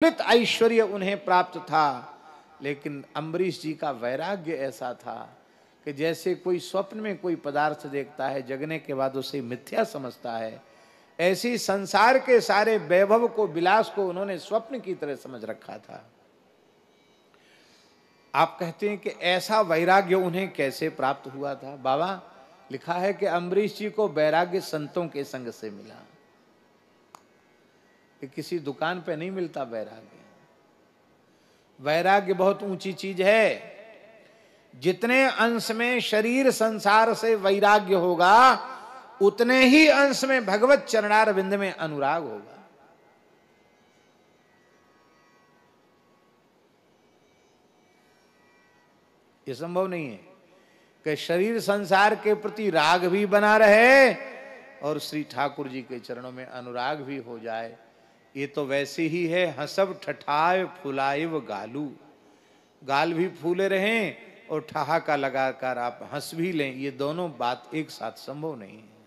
अमृत ऐश्वर्य उन्हें प्राप्त था, लेकिन अम्बरीश जी का वैराग्य ऐसा था कि जैसे कोई स्वप्न में कोई पदार्थ देखता है, जगने के बाद उसे मिथ्या समझता है, ऐसी संसार के सारे वैभव को, विलास को उन्होंने स्वप्न की तरह समझ रखा था। आप कहते हैं कि ऐसा वैराग्य उन्हें कैसे प्राप्त हुआ था? बाबा, लिखा है कि अम्बरीश जी को वैराग्य संतों के संग से मिला। कि किसी दुकान पे नहीं मिलता वैराग्य। वैराग्य बहुत ऊंची चीज है। जितने अंश में शरीर संसार से वैराग्य होगा, उतने ही अंश में भगवत चरणार विंद में अनुराग होगा। यह संभव नहीं है कि शरीर संसार के प्रति राग भी बना रहे और श्री ठाकुर जी के चरणों में अनुराग भी हो जाए। ये तो वैसे ही है, हंसब ठठाए फुलाइव गालू, गाल भी फूले रहें और ठहाका लगाकर आप हंस भी लें, ये दोनों बात एक साथ संभव नहीं है।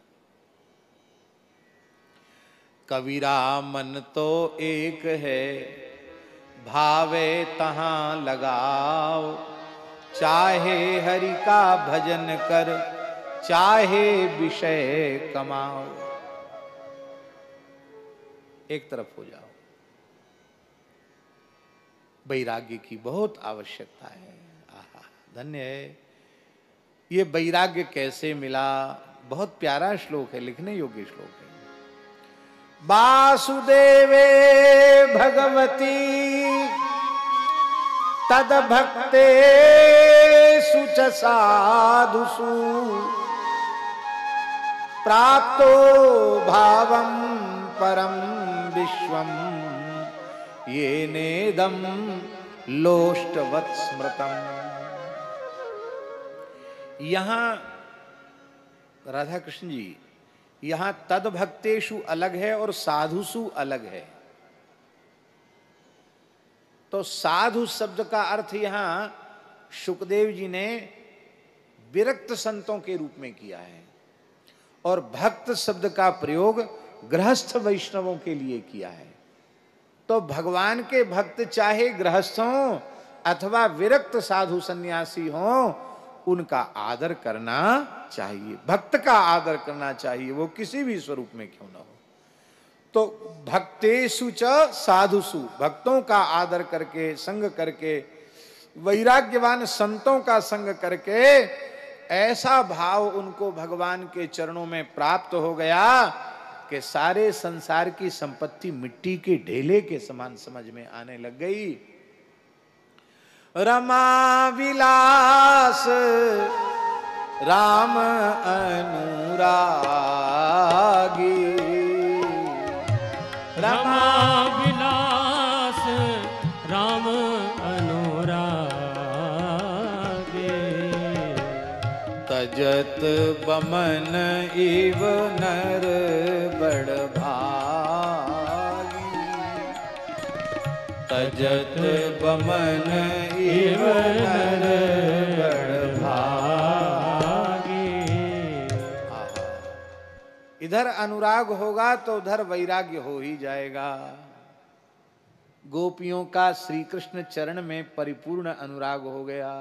कबीरा मन तो एक है, भावे तहां लगाओ, चाहे हरि का भजन कर, चाहे विषय कमाओ। एक तरफ हो जाओ। वैराग्य की बहुत आवश्यकता है। आहा, धन्य है। ये वैराग्य कैसे मिला? बहुत प्यारा श्लोक है, लिखने योग्य श्लोक है। वासुदेवे भगवती तद भक्ते सुच साधुसु, प्राप्तो भावम परम विश्वम ये नेदम लोष्टवत् स्मृतम। यहां राधा कृष्ण जी, यहां तद भक्तेषु अलग है और साधुसु अलग है। तो साधु शब्द का अर्थ यहां शुकदेव जी ने विरक्त संतों के रूप में किया है और भक्त शब्द का प्रयोग गृहस्थ वैष्णवों के लिए किया है। तो भगवान के भक्त चाहे गृहस्थ हों अथवा विरक्त साधु सन्यासी हों, उनका आदर करना चाहिए। भक्त का आदर करना चाहिए, वो किसी भी स्वरूप में क्यों ना हो। तो भक्तेषु च साधुसु, भक्तों का आदर करके, संग करके, वैराग्यवान संतों का संग करके ऐसा भाव उनको भगवान के चरणों में प्राप्त हो गया कि सारे संसार की संपत्ति मिट्टी के ढेले के समान समझ में आने लग गई। रमा विलास राम अनुरागी, रमा विलास राम अनुरागी, तजत बमन इव नर बड़ भागी, तजत बमन इव नर बड़ भागी। इधर अनुराग होगा तो उधर वैराग्य हो ही जाएगा। गोपियों का श्री कृष्ण चरण में परिपूर्ण अनुराग हो गया।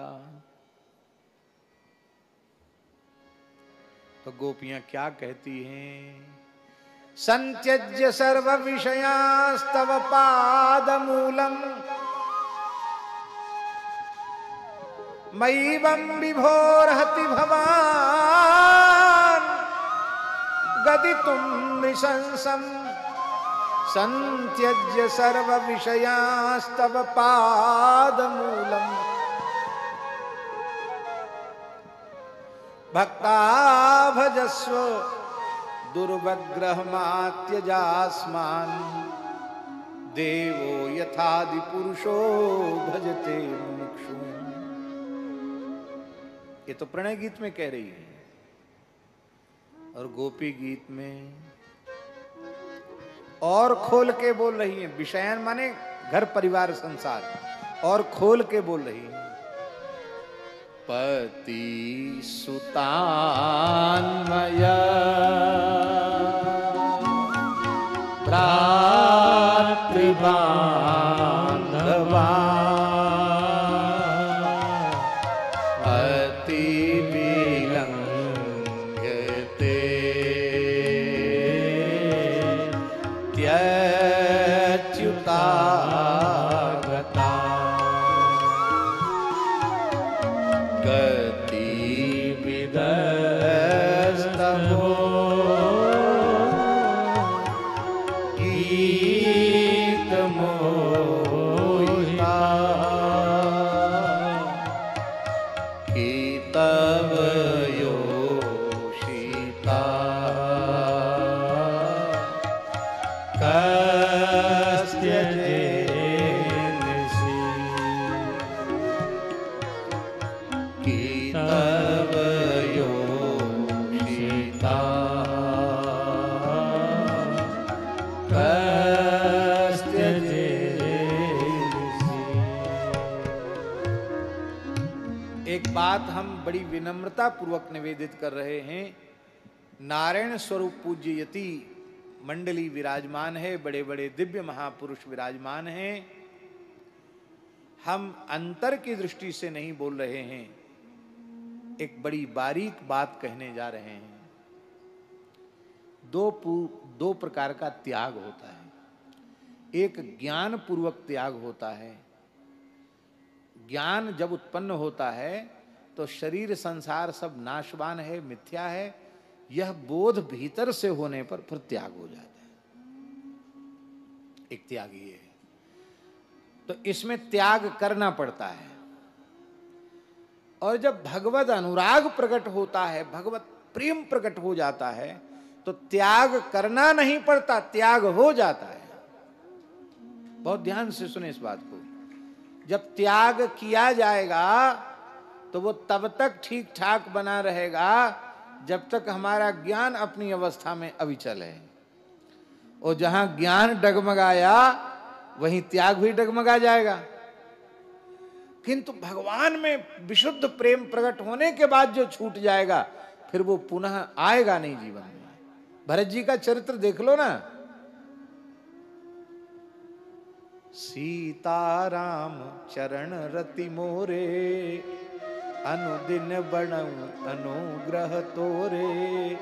तो गोपियां क्या कहती हैं? संत्यज्य सर्व विषयांस्तव पादमूलम, मयिवं विभोरहति भवान, गदितुं नृशंसम्। संत्यज्य सर्व विषयांस्तव पादमूलम, भक्ता भजस्व दुर्वग्रह मात्यजास्मान, देवो यथादि पुरुषो भजते मुमुक्षु। ये तो प्रणय गीत में कह रही है, और गोपी गीत में और खोल के बोल रही है। विषयन माने घर परिवार संसार, और खोल के बोल रही है। पति सुतान्मय भ्रातृवात्सल्य, गता गति विदस्तभो गीत मोहिता की तव योषिता कस्य जेनसि की तव योषिता कस्य जेनसि। एक बात हम बड़ी विनम्रता पूर्वक निवेदित कर रहे हैं। नारायण स्वरूप पूज्य यति मंडली विराजमान है, बड़े बड़े दिव्य महापुरुष विराजमान हैं। हम अंतर की दृष्टि से नहीं बोल रहे हैं, एक बड़ी बारीक बात कहने जा रहे हैं। दो प्रकार का त्याग होता है। एक ज्ञान पूर्वक त्याग होता है। ज्ञान जब उत्पन्न होता है तो शरीर संसार सब नाशवान है, मिथ्या है, यह बोध भीतर से होने पर फिर त्याग हो जाता है। एक त्याग ये है। तो इसमें त्याग करना पड़ता है। और जब भगवत अनुराग प्रकट होता है, भगवत प्रेम प्रकट हो जाता है, तो त्याग करना नहीं पड़ता, त्याग हो जाता है। बहुत ध्यान से सुने इस बात को। जब त्याग किया जाएगा तो वो तब तक ठीक ठाक बना रहेगा जब तक हमारा ज्ञान अपनी अवस्था में अविचल है। और जहां ज्ञान डगमगाया वहीं त्याग भी डगमगा जाएगा। किंतु भगवान में विशुद्ध प्रेम प्रकट होने के बाद जो छूट जाएगा फिर वो पुनः आएगा नहीं जीवन में। भरत जी का चरित्र देख लो ना। सीताराम चरण रति मोरे अनुदिन बणऊ अनुग्रह तोरे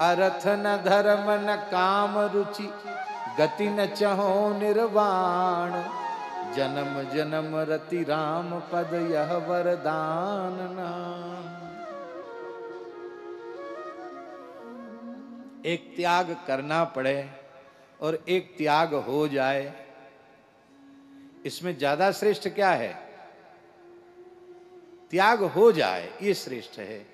अरथ न धर्म न काम रुचि गति न चहो निर्वाण जन्म जन्म रति राम पद यह वरदान नाम। एक त्याग करना पड़े और एक त्याग हो जाए, इसमें ज्यादा श्रेष्ठ क्या है? त्याग हो जाए, ये श्रेष्ठ है।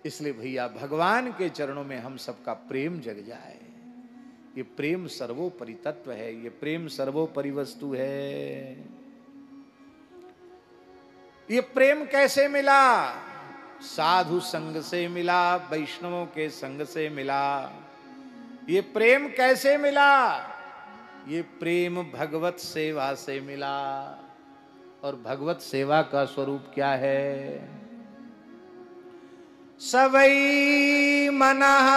इसलिए भैया भगवान के चरणों में हम सबका प्रेम जग जाए। ये प्रेम सर्वोपरि तत्व है, ये प्रेम सर्वोपरि वस्तु है। ये प्रेम कैसे मिला? साधु संग से मिला, वैष्णवों के संग से मिला। ये प्रेम कैसे मिला? ये प्रेम भगवत सेवा से मिला। और भगवत सेवा का स्वरूप क्या है? सवै मनः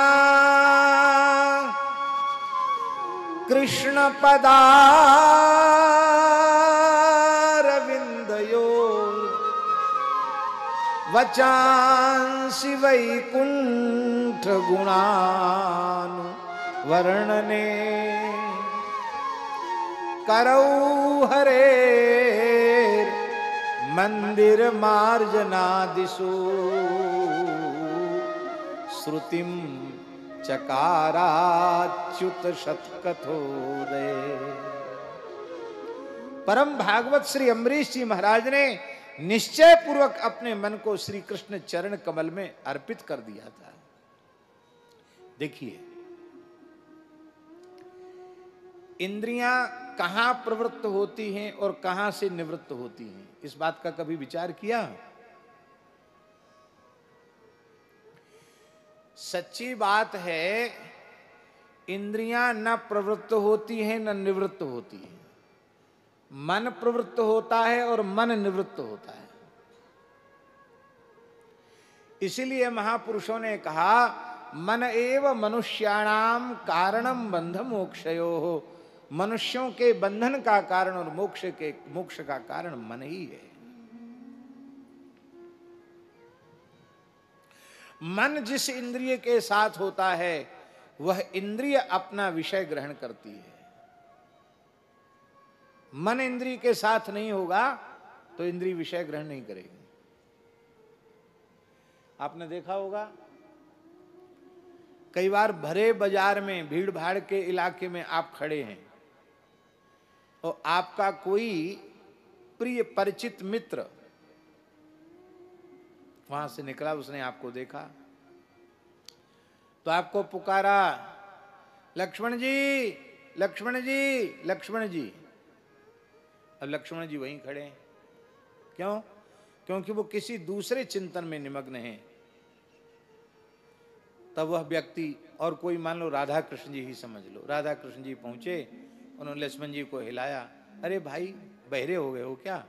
कृष्ण पदारविंदयो वचांसि वैकुंठ गुणानु वर्णने करौ हरे मंदिर मार्जनादिषु श्रुतिम चकाराच्युत शतकथोदय। परम भागवत श्री अम्बरीश जी महाराज ने निश्चय पूर्वक अपने मन को श्री कृष्ण चरण कमल में अर्पित कर दिया था। देखिए इंद्रियां कहां प्रवृत्त होती हैं और कहां से निवृत्त होती हैं, इस बात का कभी विचार किया? सच्ची बात है, इंद्रियां न प्रवृत्त होती हैं न निवृत्त होती हैं। मन प्रवृत्त होता है और मन निवृत्त होता है। इसीलिए महापुरुषों ने कहा मन एव मनुष्याणाम कारणम बंध मोक्षयोः। मनुष्यों के बंधन का कारण और मोक्ष का कारण मन ही है। मन जिस इंद्रिय के साथ होता है वह इंद्रिय अपना विषय ग्रहण करती है। मन इंद्रिय के साथ नहीं होगा तो इंद्रिय विषय ग्रहण नहीं करेगी। आपने देखा होगा कई बार भरे बाजार में, भीड़ भाड़ के इलाके में आप खड़े हैं और आपका कोई प्रिय परिचित मित्र वहां से निकला, उसने आपको देखा तो आपको पुकारा, लक्ष्मण जी, लक्ष्मण जी, लक्ष्मण जी। अब लक्ष्मण जी वहीं खड़े हैं। क्यों? क्योंकि वो किसी दूसरे चिंतन में निमग्न हैं। तब वह व्यक्ति, और कोई मान लो राधा कृष्ण जी ही समझ लो, राधा कृष्ण जी पहुंचे, उन्होंने लक्ष्मण जी को हिलाया, अरे भाई बहरे हो गए हो क्या?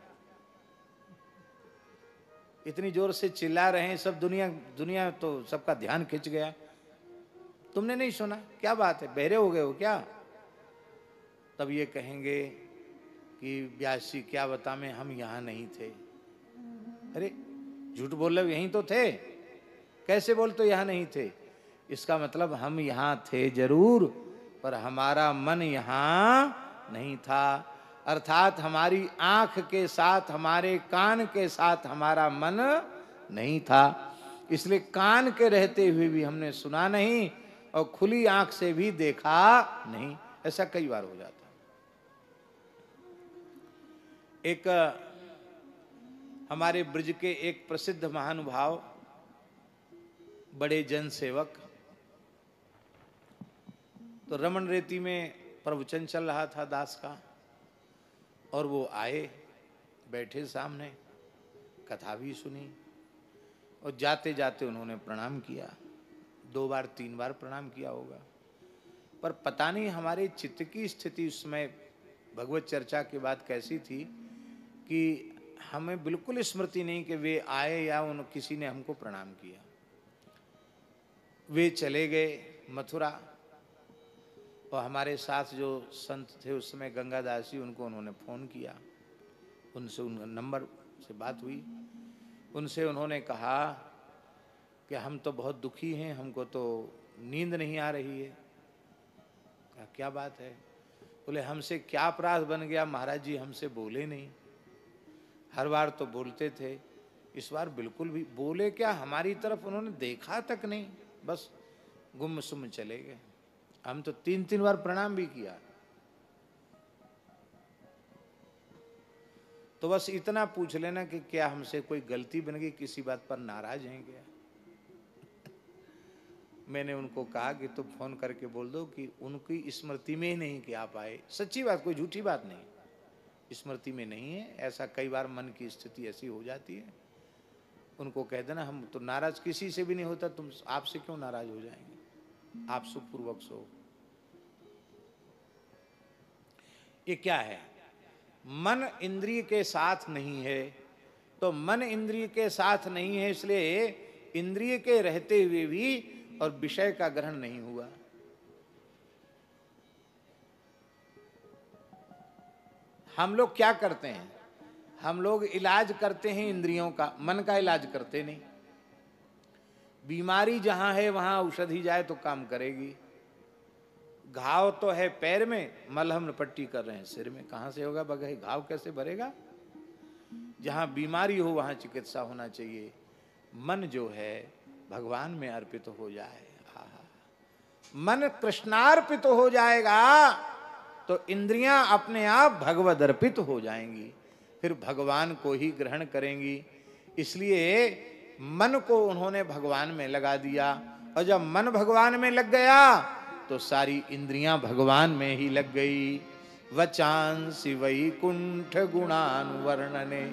इतनी जोर से चिल्ला रहे हैं सब, दुनिया तो सबका ध्यान खिंच गया, तुमने नहीं सुना? क्या बात है, बहरे हो गए हो क्या? तब ये कहेंगे कि व्यास जी क्या बता मैं, हम यहां नहीं थे। अरे झूठ बोल रहे, यहीं तो थे। कैसे बोल तो यहां नहीं थे? इसका मतलब हम यहां थे जरूर, पर हमारा मन यहां नहीं था। अर्थात हमारी आंख के साथ, हमारे कान के साथ हमारा मन नहीं था। इसलिए कान के रहते हुए भी हमने सुना नहीं और खुली आंख से भी देखा नहीं। ऐसा कई बार हो जाता। एक हमारे ब्रज के एक प्रसिद्ध महानुभाव, बड़े जन सेवक, तो रमन रेती में प्रवचन चल रहा था दास का, और वो आए, बैठे सामने, कथा भी सुनी और जाते जाते उन्होंने प्रणाम किया। 2 बार 3 बार प्रणाम किया होगा, पर पता नहीं हमारे चित्त की स्थिति उस समय भगवत चर्चा के बाद कैसी थी कि हमें बिल्कुल स्मृति नहीं कि वे आए या उन किसी ने हमको प्रणाम किया। वे चले गए मथुरा, और हमारे साथ जो संत थे उस समय गंगादास जी, उनको उन्होंने फ़ोन किया, उनसे उन नंबर से बात हुई। उनसे उन्होंने कहा कि हम तो बहुत दुखी हैं, हमको तो नींद नहीं आ रही है। कहा क्या बात है? बोले हमसे क्या अपराध बन गया महाराज जी, हमसे बोले नहीं। हर बार तो बोलते थे, इस बार बिल्कुल भी बोले क्या, हमारी तरफ उन्होंने देखा तक नहीं, बस गुमसुम चले गए। हम तो 3-3 बार प्रणाम भी किया। तो बस इतना पूछ लेना कि क्या हमसे कोई गलती बन गई, किसी बात पर नाराज हैं क्या? मैंने उनको कहा कि तो फोन करके बोल दो कि उनकी स्मृति में ही नहीं कि आप आए। सच्ची बात, कोई झूठी बात नहीं, स्मृति में नहीं है। ऐसा कई बार मन की स्थिति ऐसी हो जाती है। उनको कह देना हम तो नाराज किसी से भी नहीं होता, तुम आपसे क्यों नाराज हो जाएंगे, आप सुखपूर्वक सो। ये क्या है? मन इंद्रिय के साथ नहीं है, तो मन इंद्रिय के साथ नहीं है, इसलिए इंद्रिय के रहते हुए भी और विषय का ग्रहण नहीं हुआ। हम लोग क्या करते हैं? हम लोग इलाज करते हैं इंद्रियों का, मन का इलाज करते नहीं। बीमारी जहां है वहां औषधि जाए तो काम करेगी। घाव तो है पैर में, मलहम पट्टी कर रहे हैं सिर में, कहां से होगा बगैर घाव कैसे भरेगा? जहां बीमारी हो वहां चिकित्सा होना चाहिए। मन जो है भगवान में अर्पित हो जाए, मन कृष्णार्पित हो जाएगा तो इंद्रियां अपने आप भगवद अर्पित हो जाएंगी, फिर भगवान को ही ग्रहण करेंगी। इसलिए मन को उन्होंने भगवान में लगा दिया, और जब मन भगवान में लग गया तो सारी इंद्रियां भगवान में ही लग गई। वचांसि वैकुंठ गुणानुवर्णने